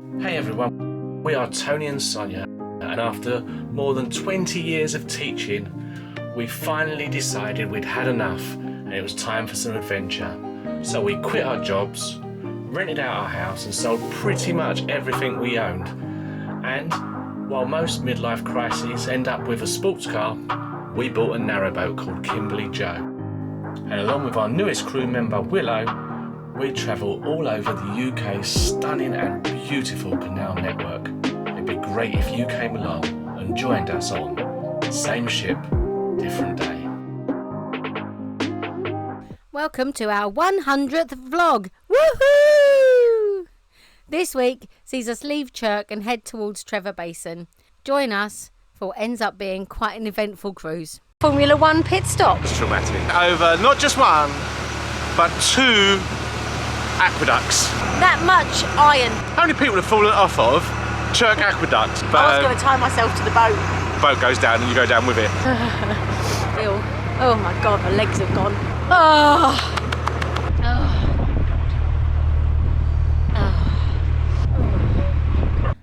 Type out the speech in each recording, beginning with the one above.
Hey everyone, we are Tony and Sonya, and after more than 20 years of teaching, we finally decided we'd had enough and it was time for some adventure. So we quit our jobs, rented out our house and sold pretty much everything we owned. And while most midlife crises end up with a sports car, we bought a narrowboat called Kimberley-Jo. And along with our newest crew member Willow, we travel all over the UK's stunning and beautiful canal network. It'd be great if you came along and joined us on Same Ship, Different Day. Welcome to our 100th vlog. Woohoo! This week sees us leave Chirk and head towards Trevor Basin. Join us for what ends up being quite an eventful cruise. Formula One pit stop. It's traumatic. Over not just one, but two aqueducts. That much iron. How many people have fallen off of Chirk aqueducts? But I was going to tie myself to the boat. Boat goes down and you go down with it. Ew. Oh my god, my legs have gone. Oh.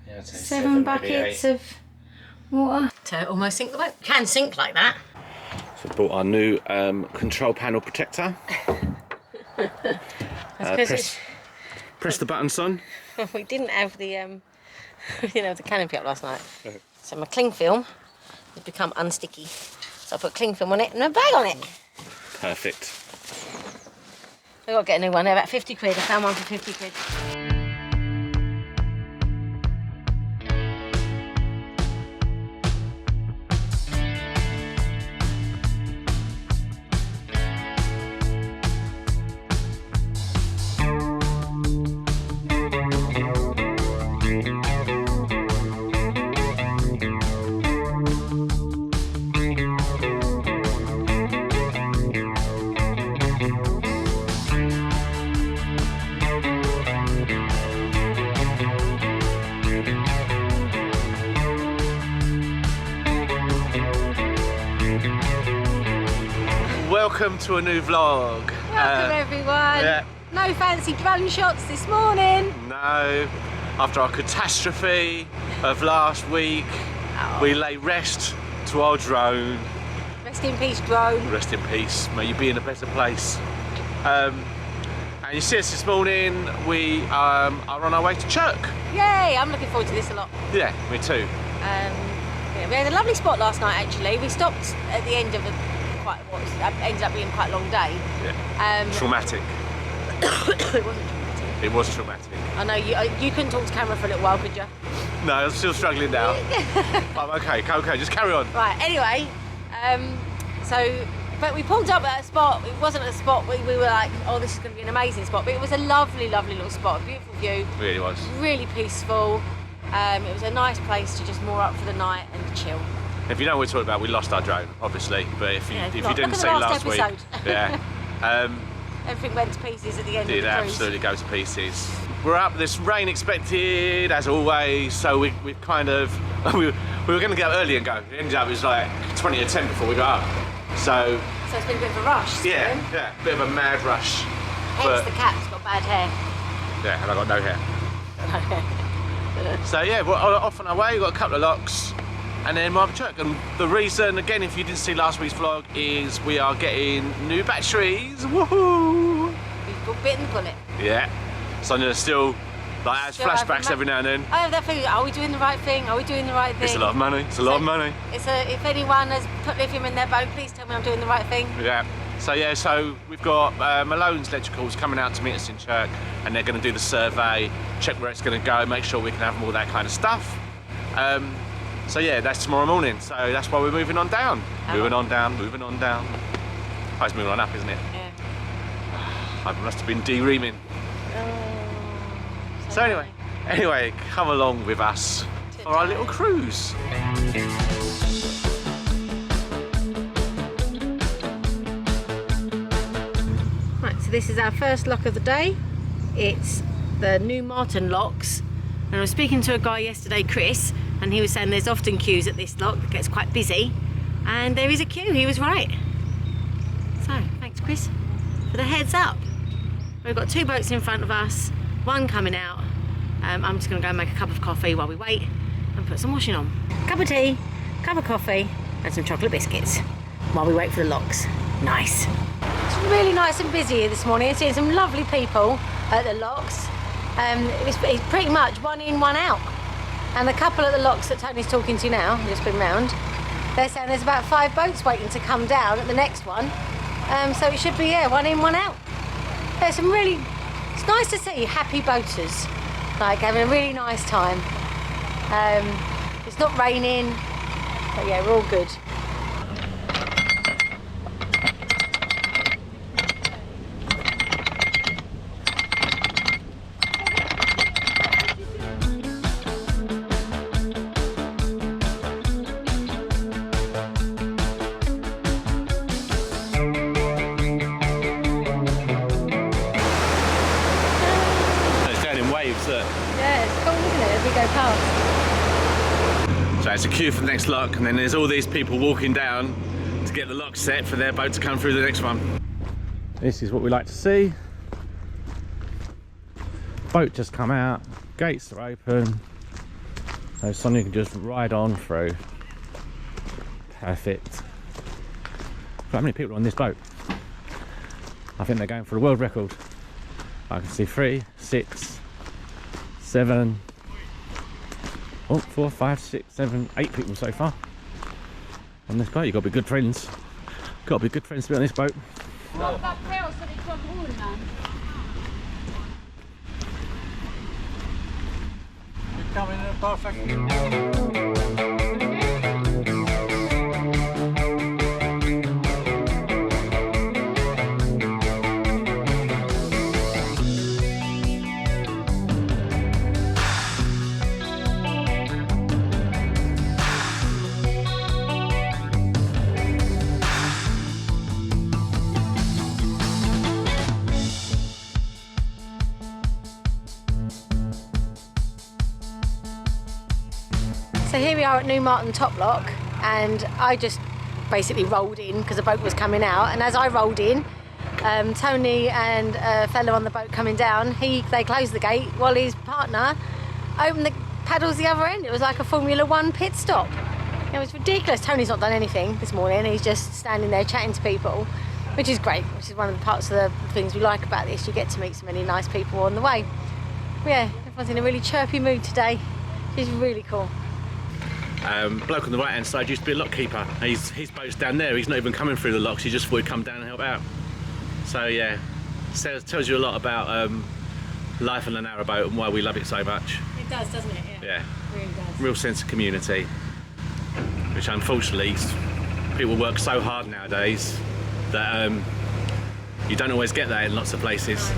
Yeah, 7 buckets of water. To almost sink the boat. Can sink like that. So we bought our new control panel protector. Press the button, son. We didn't have the the canopy up last night. So my cling film has become unsticky. So I put cling film on it and a bag on it. Perfect. I've got to get a new one. They're about 50 quid. I found one for 50 quid. Welcome to a new vlog. Welcome everyone. Yeah. No fancy drone shots this morning. No. After our catastrophe of last week, we lay rest to our drone. Rest in peace, drone. Rest in peace. May you be in a better place. And you see us this morning. We are on our way to Chirk. Yay! I'm looking forward to this a lot. Yeah, me too. We had a lovely spot last night actually. We stopped at the end of ended up being quite a long day. Yeah. Traumatic. It wasn't traumatic. It was traumatic. I know you couldn't talk to camera for a little while, could you? No, I'm still struggling now. I'm okay, just carry on. Right, anyway, but we pulled up at a spot. It wasn't a spot we were like, oh, this is going to be an amazing spot, but it was a lovely, lovely little spot, a beautiful view. It really was. Really peaceful. It was a nice place to just moor up for the night and chill. If you know what we're talking about, we lost our drone, obviously, but if you didn't see last week, yeah. Everything went to pieces at the end of the cruise. Did absolutely go to pieces. We're up, there's rain expected, as always, so we kind of, we were going to get up early and go. It ended up, it was like 20 to 10 before we got up. So it's been a bit of a rush. Yeah, a bit of a mad rush. Hence the cat's got bad hair. Yeah, and I got no hair. So yeah, we're off on our way, we've got a couple of locks. And then we'll have a Chirk. And the reason, again, if you didn't see last week's vlog, is we are getting new batteries. Woohoo! We've bitten the bullet. Yeah. Sonya still has flashbacks every now and then. I have that feeling. Are we doing the right thing? Are we doing the right thing? It's a lot of money. It's a lot of money. If anyone has put lithium in their boat, please tell me I'm doing the right thing. Yeah. So we've got Malone's Electricals coming out to meet us in Chirk, and they're going to do the survey, check where it's going to go, make sure we can have all that kind of stuff. So yeah, that's tomorrow morning, so that's why we're moving on down. Moving on down. Oh, it's moving on up, isn't it? Yeah. I must have been de-reaming. Oh, so anyway, come along with us for our little cruise. Right, so this is our first lock of the day. It's the new Marton locks. And I was speaking to a guy yesterday, Chris, and he was saying there's often queues at this lock. It gets quite busy, and there is a queue. He was right. So thanks, Chris, for the heads up. We've got two boats in front of us, one coming out, I'm just going to go and make a cup of coffee while we wait and put some washing on. Cup of tea, cup of coffee and some chocolate biscuits while we wait for the locks. Nice. It's really nice and busy here this morning. Seeing some lovely people at the locks. It's pretty much one in, one out. And the couple at the locks that Tony's talking to now, just been round, they're saying there's about 5 boats waiting to come down at the next one. So it should be, yeah, one in, one out. There's some really, it's nice to see happy boaters, like having a really nice time. It's not raining, but yeah, we're all good. Yeah, it's cool, isn't it, as we go past. So it's a queue for the next lock, and then there's all these people walking down to get the lock set for their boat to come through the next one. This is what we like to see. Boat just come out, gates are open, so Sonya can just ride on through. Perfect. How many people are on this boat? I think they're going for a world record. I can see 3, 6, 7, 4, 5, 6, 7, 8 people so far on this boat. You've got to be good friends. Got to be good friends to be on this boat. You're coming in a perfect. So here we are at New Marton Top Lock, and I just basically rolled in because the boat was coming out, and as I rolled in, Tony and a fellow on the boat coming down, they closed the gate while his partner opened the paddles the other end. It was like a Formula 1 pit stop. It was ridiculous. Tony's not done anything this morning. He's just standing there chatting to people, which is great, which is one of the parts of the things we like about this. You get to meet so many nice people on the way. But yeah, everyone's in a really chirpy mood today, which is really cool. Bloke on the right hand side used to be a lock keeper. His boat's down there, he's not even coming through the locks, he just thought he'd come down and help out. So yeah, tells you a lot about life on a narrowboat and why we love it so much. It does, doesn't it? Yeah. It really does. Real sense of community, which unfortunately people work so hard nowadays that you don't always get that in lots of places.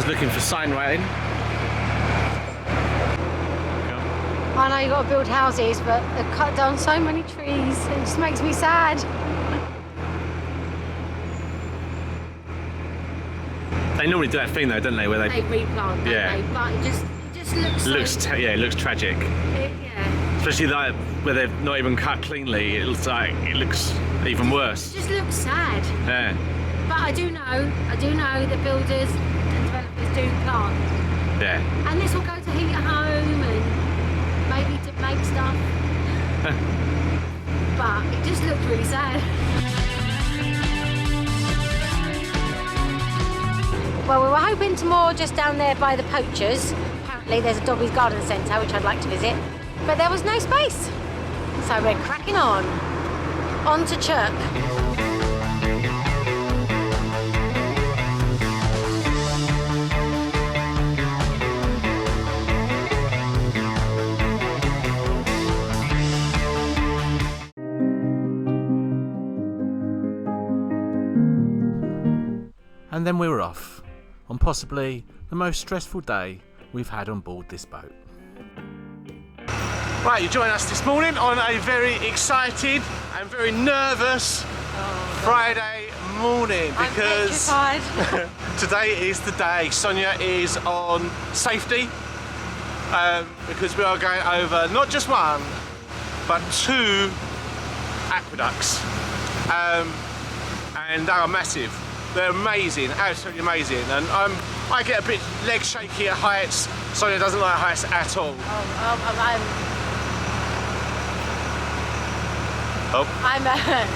Looking for sign writing. I know you've got to build houses, but they've cut down so many trees. It just makes me sad. They normally do that thing though, don't they? Where they replant, don't yeah. they? But it just looks so... yeah, it looks tragic. Yeah. Especially like where they've not even cut cleanly. It looks even worse. It just looks sad. Yeah. But I do know that builders and developers do plant. Yeah. And this will go to heat a home and maybe to make stuff. But it just looks really sad. Well, we were hoping to moor just down there by the poachers. Apparently there's a Dobby's Garden Centre which I'd like to visit, but there was no space. So we're cracking on to Chirk. And then we were off on possibly the most stressful day we've had on board this boat. Right, you join us this morning on a very excited and very nervous Friday morning because today is the day. Sonya is on safety because we are going over not just one but 2 aqueducts, and they are massive. They're amazing, absolutely amazing, and I get a bit leg shaky at heights. Sonya doesn't like heights at all. I'm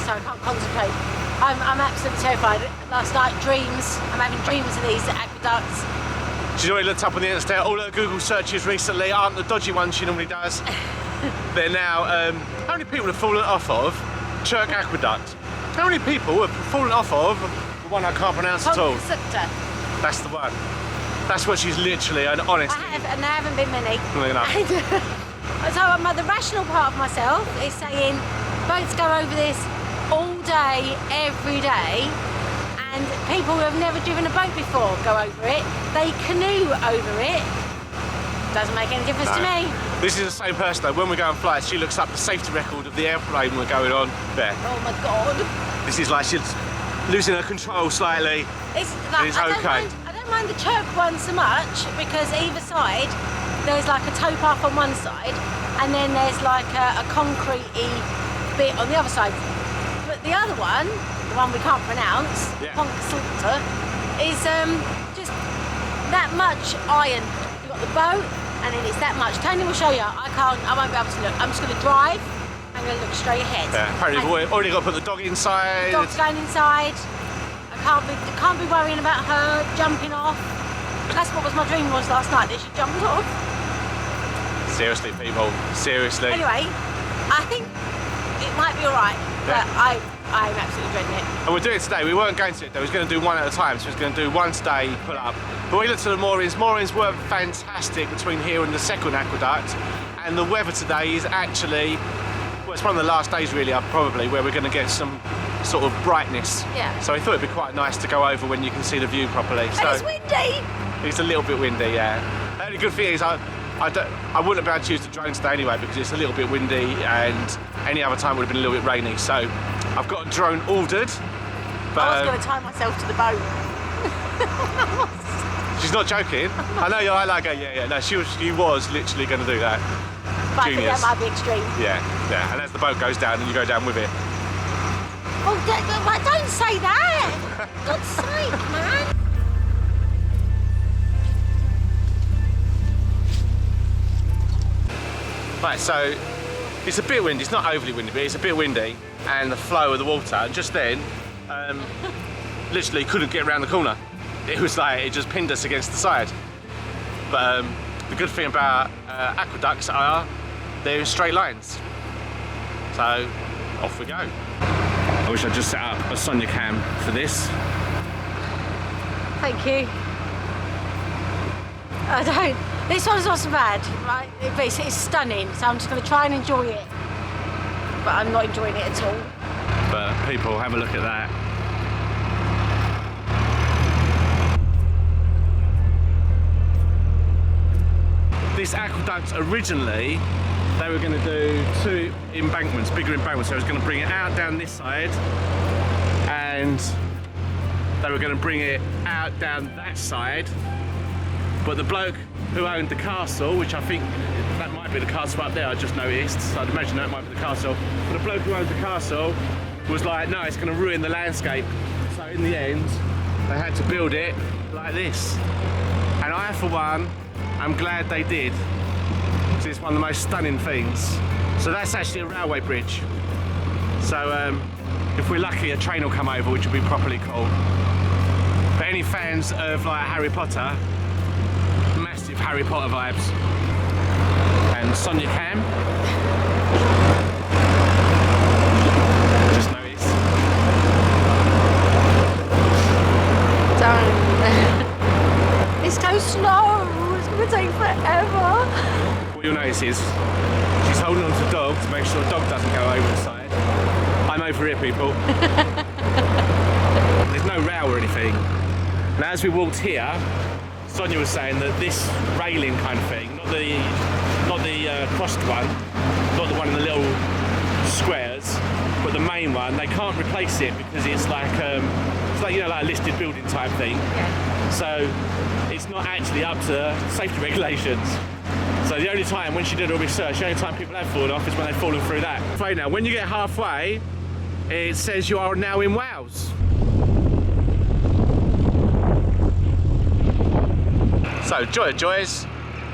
sorry, I can't concentrate. I'm absolutely terrified. Last night, I'm having dreams of these aqueducts. She's already looked up on the internet. All her Google searches recently aren't the dodgy ones she normally does. They're now, how many people have fallen off of Chirk Aqueduct? How many people have fallen off of the one I can't pronounce at all? Pontcysyllte. That's the one. That's what she's literally, and honestly. I have, and there haven't been many. Enough. So the rational part of myself is saying, boats go over this all day, every day, and people who have never driven a boat before go over it. They canoe over it. Doesn't make any difference to me. This is the same person though. When we go on flights, she looks up the safety record of the airplane we're going on. There. Oh my god. This is like she's losing her control slightly. It's like, okay. I don't mind the Chirk one so much because either side there's like a tow path on one side and then there's like a concrete-y bit on the other side. But the other one, the one we can't pronounce, Pontcysyllte, is just that much iron. You've got the boat and then it's that much. Tony will show you. I won't be able to look. I'm just going to drive. I'm going to look straight ahead. Yeah, apparently we've already got to put the dog inside. The dog's going inside. I can't be worrying about her jumping off. That's what my dream was last night, that she jumped off. Seriously, people. Seriously. Anyway, I think it might be alright, but I'm absolutely dreading it. And we're doing it today. We weren't going to it though. We was going to do one at a time. So we was going to do one today, pull up. But we looked at the moorings. Moorings were fantastic between here and the second aqueduct. And the weather today is actually, well, it's one of the last days really, probably, where we're going to get some sort of brightness. Yeah. So I thought it'd be quite nice to go over when you can see the view properly. And it's windy. It's a little bit windy, yeah. The only good thing is I wouldn't be able to use the drone today anyway because it's a little bit windy and any other time would have been a little bit rainy. So I've got a drone ordered. But I was going to tie myself to the boat. She's not joking. I know you're like her, yeah. No, she was literally going to do that. But I think that might be extreme. Yeah. And as the boat goes down, and you go down with it. Oh, don't say that! God's sake, man! Right, so it's a bit windy. It's not overly windy, but it's a bit windy, and the flow of the water. And just then, literally couldn't get around the corner. It was like it just pinned us against the side. But the good thing about aqueducts are they're in straight lines. So off we go. I wish I'd just set up a Sonya cam for this. Thank you. I don't. This one's not so bad, right? It's stunning, so I'm just going to try and enjoy it. But I'm not enjoying it at all. But people, have a look at that. This aqueduct originally, they were going to do 2 embankments, bigger embankments. So I was going to bring it out down this side, and they were going to bring it out down that side. But the bloke who owned the castle, which I think that might be the castle up there, I just noticed, so I'd imagine that might be the castle. But the bloke who owned the castle was like, no, it's going to ruin the landscape. So in the end, they had to build it like this. And I, for one, I'm glad they did, because it's one of the most stunning things. So that's actually a railway bridge. So if we're lucky, a train will come over, which will be properly cool. But any fans of like Harry Potter, massive Harry Potter vibes. And Sonya cam. Just noticed. Don't. It's so slow. It's going to take forever. What you'll notice is she's holding on to the dog to make sure the dog doesn't go over the side. I'm over here, people. There's no row or anything. Now as we walked here, Sonya was saying that this railing kind of thing, not the crossed one, not the one in the little squares, but the main one, they can't replace it because it's like you know, like a listed building type thing. Yeah. So it's not actually up to safety regulations. So the only time, when she did her research, the only time people have fallen off is when they've fallen through that. Right now, when you get halfway, it says you are now in Wales. So, joys,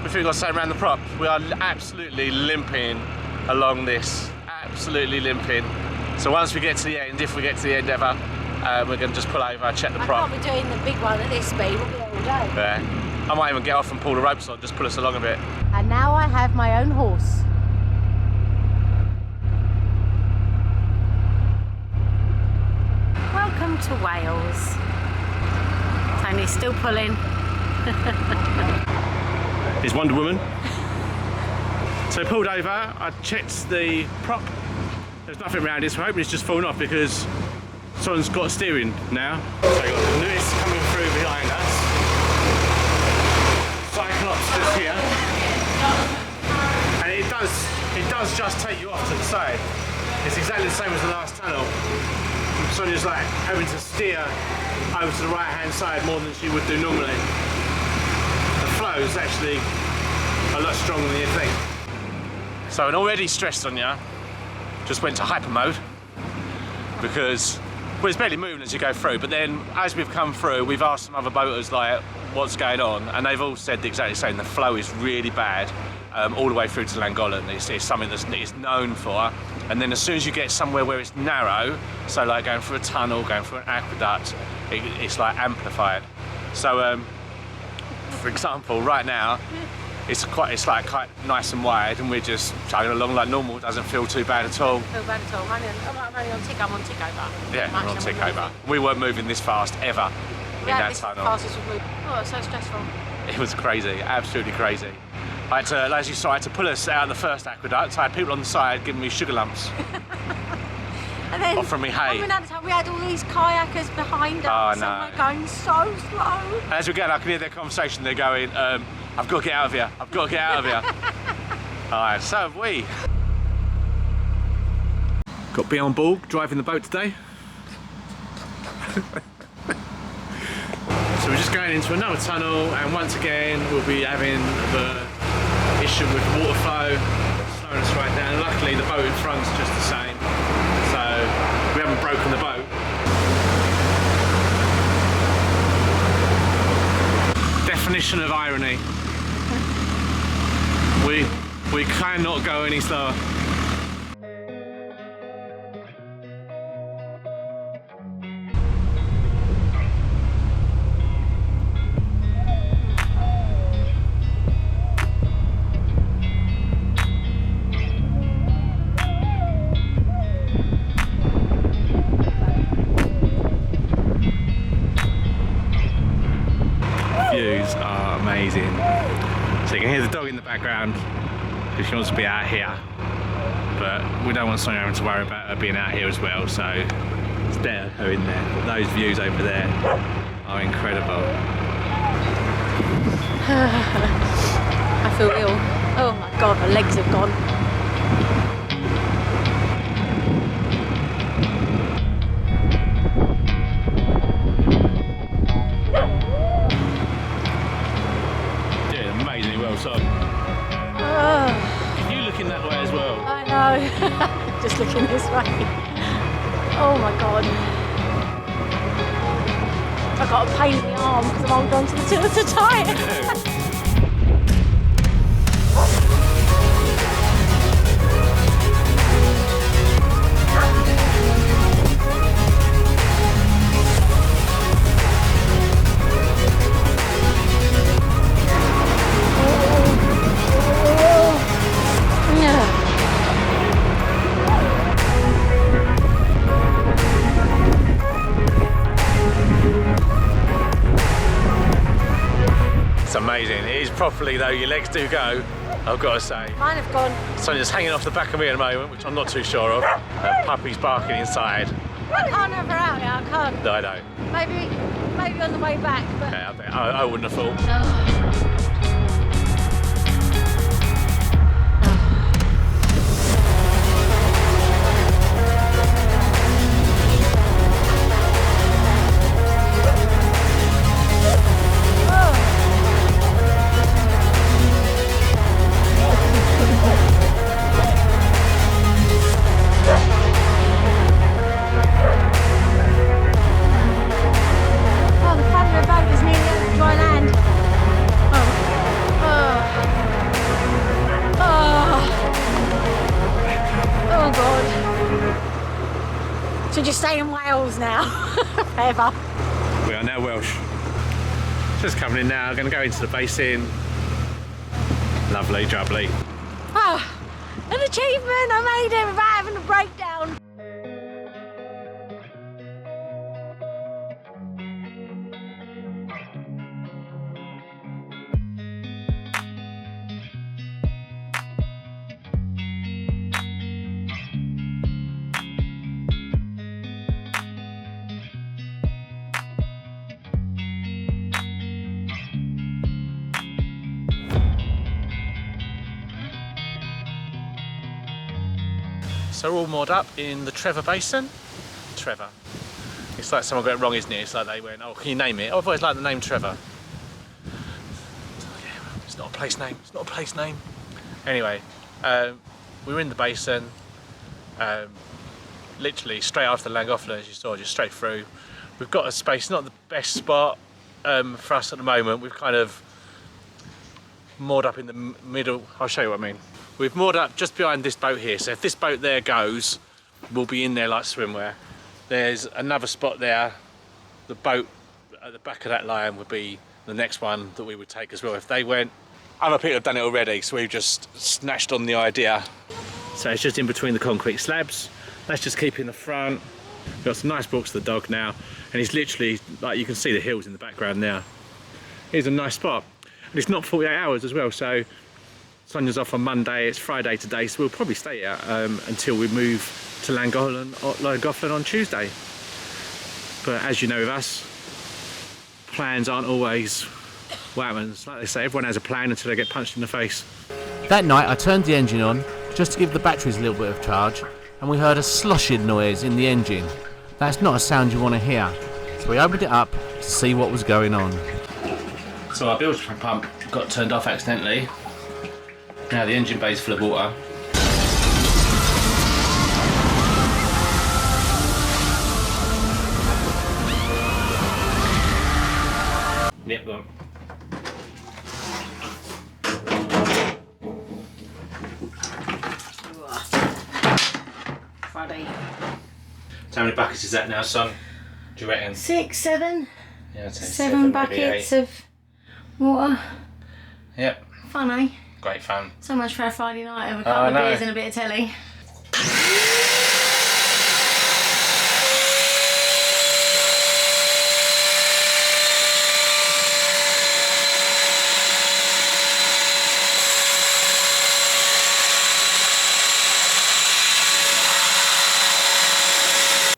we've got something around the prop. We are absolutely limping along this, absolutely limping. So once we get to the end, if we get to the end ever, we're going to just pull over, check the prop. I can't be doing the big one at this speed, we'll be there all day. Yeah. I might even get off and pull the ropes on, just pull us along a bit. And now I have my own horse. Welcome to Wales. Tony's still pulling. Here's Wonder Woman. So I pulled over, I checked the prop. There's nothing around it, so I'm hoping it's just fallen off because someone's got steering now. So we've got the newest coming through behind us. Cyclops just here. And it does just take you off to the side. It's exactly the same as the last tunnel. Sonya's like having to steer over to the right hand side more than she would do normally. The flow is actually a lot stronger than you think. So an already stressed Sonya just went to hyper mode because, well, it's barely moving as you go through, but then as we've come through, we've asked some other boaters like what's going on, and they've all said exactly the same. The flow is really bad all the way through to Llangollen. It's something that it's known for, and then as soon as you get somewhere where it's narrow, so like going through a tunnel, going through an aqueduct, it's like amplified. So for example, right now it's like quite nice and wide, and we're just chugging along like normal. It doesn't feel too bad at all. Feel bad at all. I'm only on tick. I'm on tick over. Yeah, we're on tick over. We weren't moving this fast ever in that tunnel. Fastest we've moved. Oh, it's so stressful. It was crazy, absolutely crazy. I had to, as you saw, I had to pull us out of the first aqueduct. I had people on the side giving me sugar lumps. And then offering me hay. Another time we had all these kayakers behind us, no. and we're going so slow. And as we get, I can hear their conversation. They're going, I've got to get out of here. I've got to get out of here. Alright, so have we. Got Bee on board, driving the boat today. So we're just going into another tunnel, and once again we'll be having the issue with water flow slowing us right down. Luckily the boat in front's just the same, so we haven't broken the boat. Definition of irony. We cannot go any slower. Views are amazing. So you can hear the dog in the background if she wants to be out here, but we don't want Sonya having to worry about her being out here as well, so it's better her in there. But those views over there are incredible. I feel ill. Oh my god, my legs have gone. Looking that way as well. I know. Just looking this way. Oh my god. I've got a pain in the arm because I'm holding on to the tilter tyre. Amazing. It is properly though, your legs do go, I've got to say. Mine have gone. Sonya's hanging off the back of me at the moment, which I'm not too sure of. Puppy's barking inside. I can't have her out now, I can't. No, I know. Maybe on the way back, but... Yeah, I wouldn't have thought. Should you stay in Wales now? Forever. We are now Welsh. Just coming in now, going to go into the basin. Lovely, jubbly. Oh, an achievement! I made it without having a breakdown. So we're all moored up in the Trevor Basin. Trevor. It's like someone got it wrong, isn't it? It's like they went, oh, can you name it? Oh, I've always liked the name Trevor. It's not a place name. It's not a place name. Anyway, we're in the basin. Literally straight after the Llangollen, as you saw, just straight through. We've got a space, not the best spot for us at the moment. We've kind of moored up in the middle. I'll show you what I mean. We've moored up just behind this boat here, so if this boat there goes, we'll be in there like swimwear. There's another spot there. The boat at the back of that line would be the next one that we would take as well. If they went, other people have done it already, so we've just snatched on the idea. So it's just in between the concrete slabs. Let's just keep in the front. We've got some nice walks for the dog now, and it's literally, like you can see the hills in the background now. Here's a nice spot. And it's not 48 hours as well, so Sonya's off on Monday, it's Friday today, so we'll probably stay here until we move to Llangollen on Tuesday. But as you know with us, plans aren't always what happens. Like they say, everyone has a plan until they get punched in the face. That night I turned the engine on just to give the batteries a little bit of charge, and we heard a sloshing noise in the engine. That's not a sound you want to hear, so we opened it up to see what was going on. So our bilge pump got turned off accidentally. Now the engine bay's full of water. Yep, go on. Friday. So how many buckets is that now, son? Do you reckon? 6, 7. Yeah, I'd say 7 buckets of water. Yep. Fun, eh? Great fun. So much for a Friday night of a couple of beers and a bit of telly.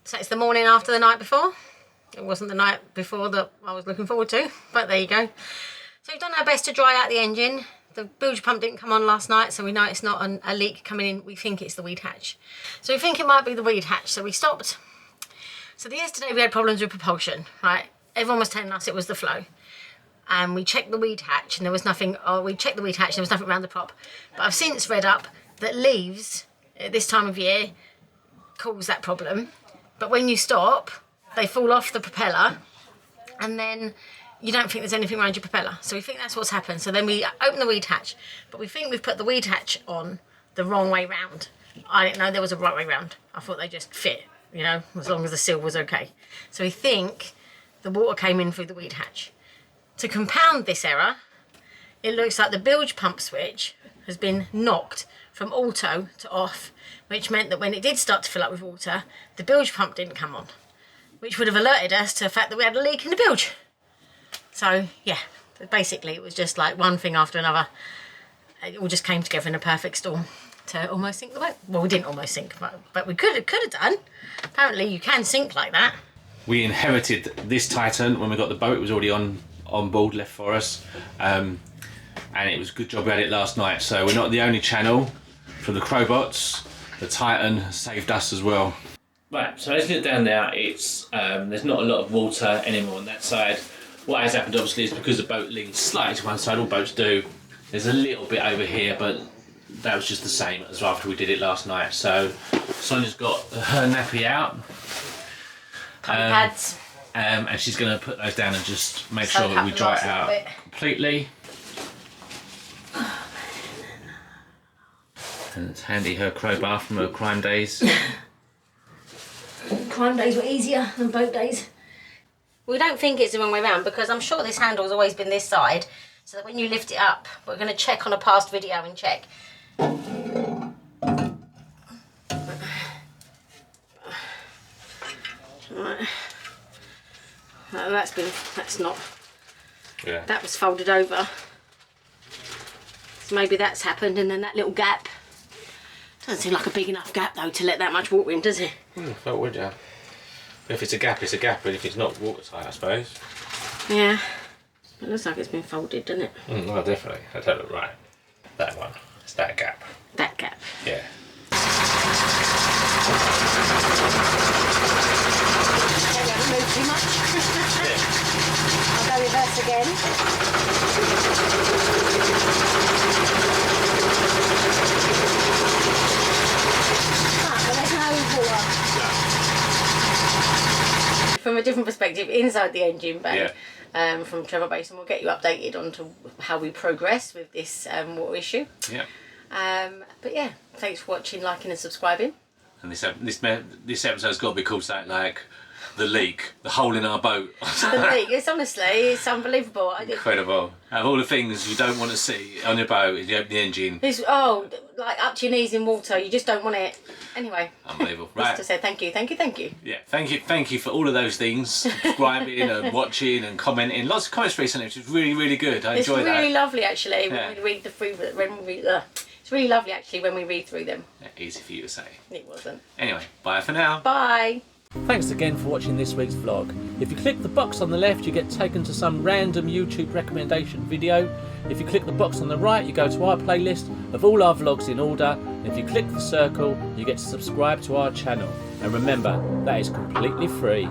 So it's the morning after the night before. It wasn't the night before that I was looking forward to, but there you go. So we've done our best to dry out the engine. The bilge pump didn't come on last night, so we know it's not a leak coming in. We think it's the weed hatch. So we think it might be the weed hatch, so we stopped. So yesterday we had problems with propulsion, right? Everyone was telling us it was the flow. And we checked the weed hatch and there was nothing, we checked the weed hatch and there was nothing around the prop. But I've since read up that leaves at this time of year cause that problem. But when you stop, they fall off the propeller and then you don't think there's anything around your propeller. So we think that's what's happened. So then we open the weed hatch, but we think we've put the weed hatch on the wrong way round. I didn't know there was a right way round. I thought they just fit, you know, as long as the seal was okay. So we think the water came in through the weed hatch. To compound this error, it looks like the bilge pump switch has been knocked from auto to off, which meant that when it did start to fill up with water, the bilge pump didn't come on, which would have alerted us to the fact that we had a leak in the bilge. So yeah, basically it was just like one thing after another. It all just came together in a perfect storm to almost sink the boat. Well, we didn't almost sink the boat, but we could have done. Apparently you can sink like that. We inherited this Titan when we got the boat. It was already on board, left for us. And it was a good job we had it last night. So we're not the only channel. From the Crowbots, the Titan saved us as well. Right, so as you look down there, it's there's not a lot of water anymore on that side. What has happened obviously is because the boat leans slightly to one side, all boats do. There's a little bit over here, but that was just the same as after we did it last night. So Sonya's got her nappy out. Pads. And she's going to put those down and just make sure that we dry it out completely. And it's handy, her crowbar from her crime days. Crime days were easier than boat days. We don't think it's the wrong way around because I'm sure this handle's always been this side, so that when you lift it up, we're going to check on a past video and check. Right. That's not. Yeah. That was folded over. So maybe that's happened, and then that little gap. Doesn't seem like a big enough gap though to let that much water in, does it? Felt would you? If it's a gap, it's a gap, and if it's not watertight, I suppose. Yeah. It looks like it's been folded, doesn't it? Well, definitely. I don't look right. That one. It's that gap. That gap. Yeah. Maybe I haven't moved too much. I'll go reverse again. But there's no water. From a different perspective, inside the engine bay, from Trevor Basin, we'll get you updated on to how we progress with this water issue. Yeah. But yeah, thanks for watching, liking and subscribing. And this episode's got to be called something like The Leak, the hole in our boat. The leak, it's unbelievable. Incredible. Out of all the things you don't want to see on your boat, you open the engine. It's, like up to your knees in water, you just don't want it. Anyway. Unbelievable. Just Right. to say thank you. Yeah, thank you for all of those things. Subscribing and watching and commenting. Lots of comments recently, which is really, really good. I enjoy that. It's really lovely actually Yeah. when we read it's really lovely actually when we read through them. Yeah, easy for you to say. It wasn't. Anyway, bye for now. Bye. Thanks again for watching this week's vlog. If you click the box on the left, you get taken to some random YouTube recommendation video. If you click the box on the right, you go to our playlist of all our vlogs in order. And if you click the circle, you get to subscribe to our channel. And remember, that is completely free.